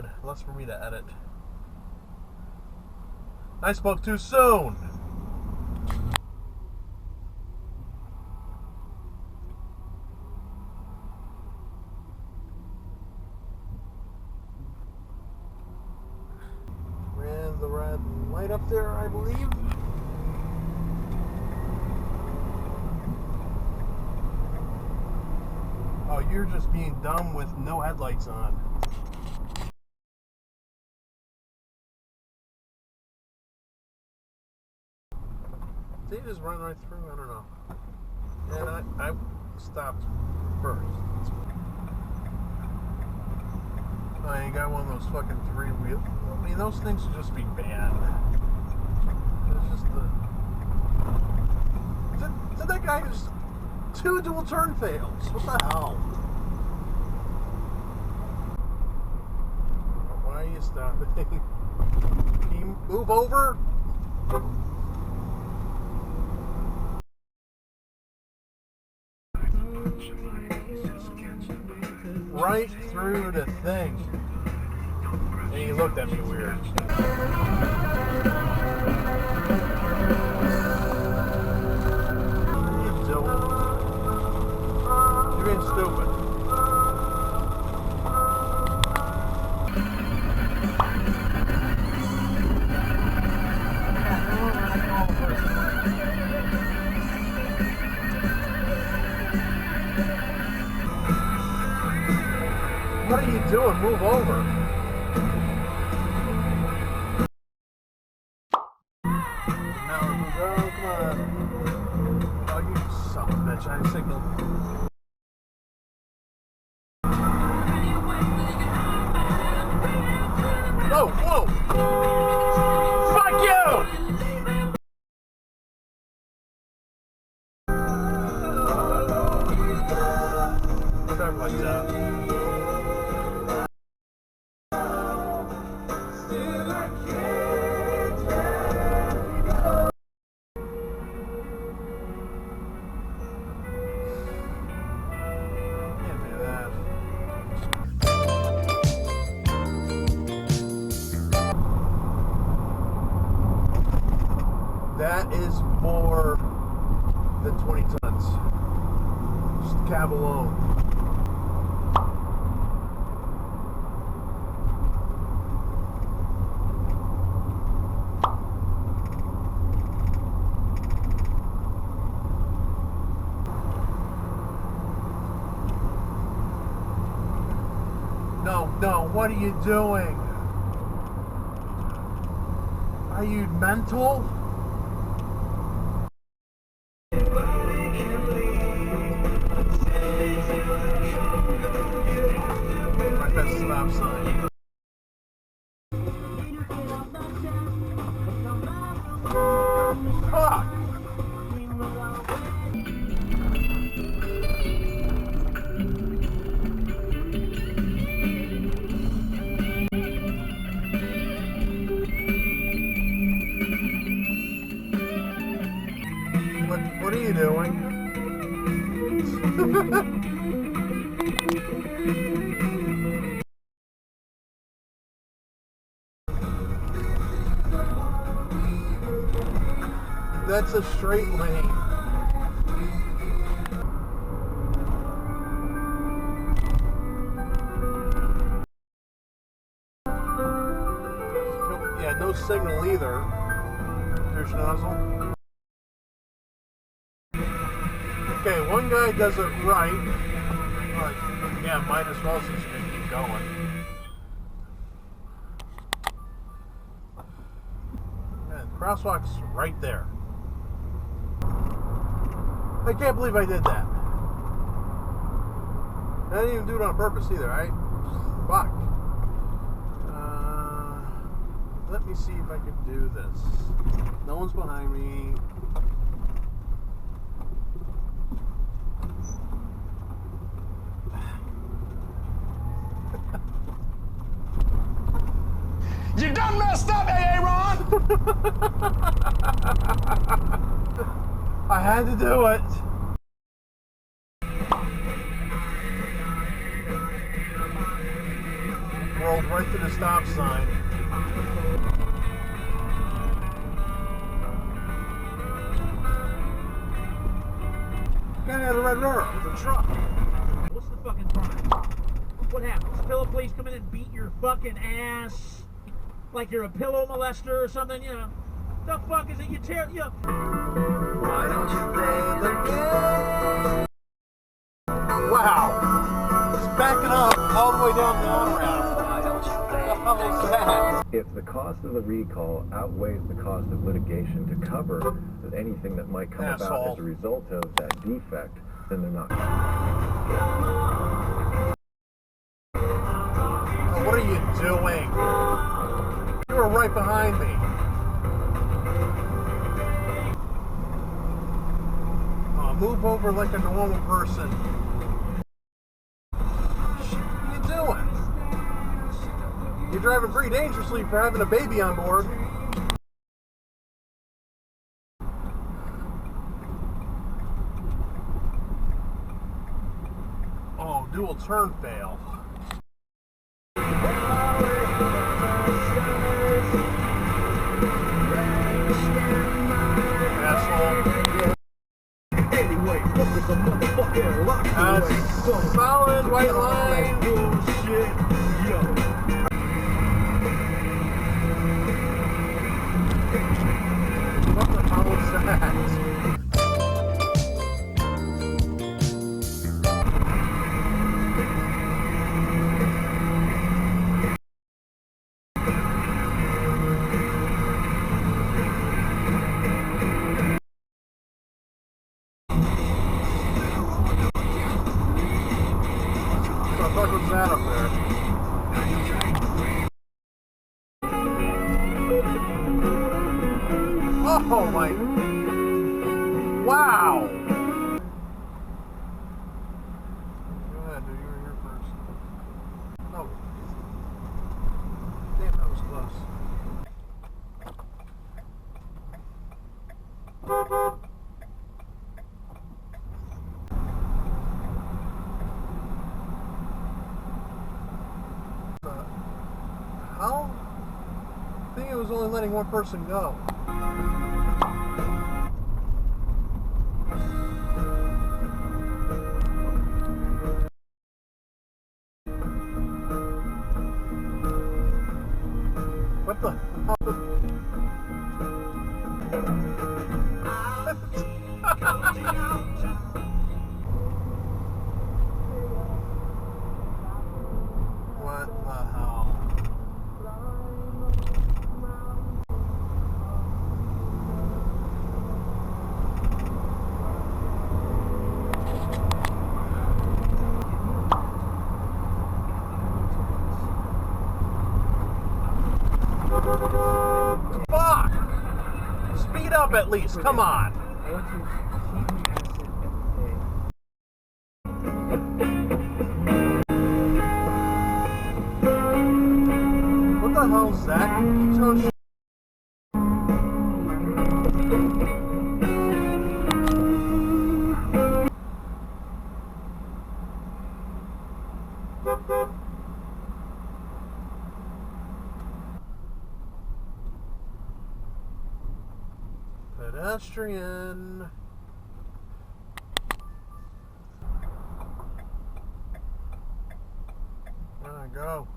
good. Less for me to edit. I spoke too soon. Ran the red light up there, I believe. Oh, you're just being dumb with no headlights on. Did he just run right through? I don't know. And I stopped first. I ain't got one of those fucking three-wheel. I mean, those things should just be banned. It's just the... Did that guy just... 2 dual turn fails? What the hell? Why are you stopping? Can you move over? Right through the thing. And he looked at me weird. What are you doing? You're being stupid. What are you doing? Move over. No, come on. Oh, you son of a bitch. I signaled. Oh, whoa! Fuck you! Something like that. That is more than 20 tons. Just the cab alone. No, what are you doing? Are you mental? Right, that's the stop sign. Fuck! What are you doing? That's a straight lane. Yeah, no signal either. There's nozzle. Okay, one guy does it right. But yeah, might as well since you're gonna keep going. Yeah, the crosswalk's right there. I can't believe I did that. I didn't even do it on purpose either, right? Fuck. Let me see if I can do this. No one's behind me. You done messed up, Aaron! I had to do it. Rolled right to the sign. Guy had a red Roro with a truck. What's the fucking crime? What happens? Pillow police come in and beat your fucking ass like you're a pillow molester or something, you know? The fuck is it? You tear, you know? Why don't you play the game? Wow. It's backing up all the way down the on-ramp. Why don't you play the game? If the cost of the recall outweighs the cost of litigation to cover anything that might come about as a result of that defect, then they're not. Oh, what are you doing? You were right behind me. Oh, move over like a normal person. What are you doing? You're driving pretty dangerously for having a baby on board. Oh, dual turn fail. Asshole. That's solid white line. Bullshit. What the hell is that? What was that up there? Oh my! Wow! Go ahead, dude. You were here first. Oh. Damn, that was close. How? I think it was only letting one person go. What the hell? What the hell? Fuck! Speed up at least, come on! What the hell is that? So pedestrian. Go.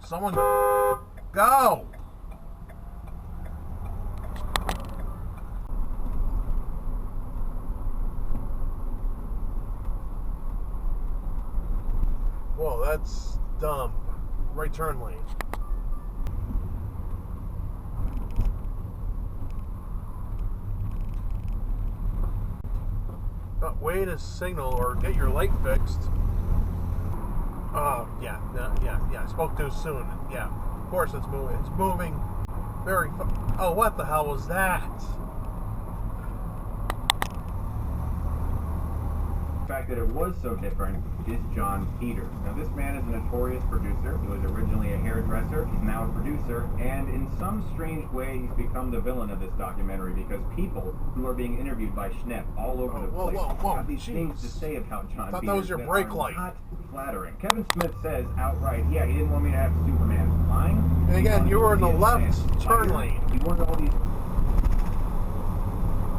Someone go. Whoa, that's dumb. Right turn lane. Way to signal or get your light fixed. Oh, yeah. I spoke too soon. Yeah, of course it's moving. It's moving very oh, what the hell was that? The fact that it was so different is John Peters. Now, this man is a notorious producer. He was originally a hairdresser. He's now a producer. And in some strange way, he's become the villain of this documentary because people who are being interviewed by Schnepp all over the place whoa, have these things to say about John Peters. I thought that was your brake light. flattering. Kevin Smith says outright, yeah, he didn't want me to have Superman flying. And again, you were in the left turn lane. He wanted all these...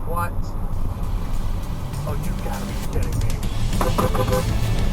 What? Oh, you gotta be kidding me.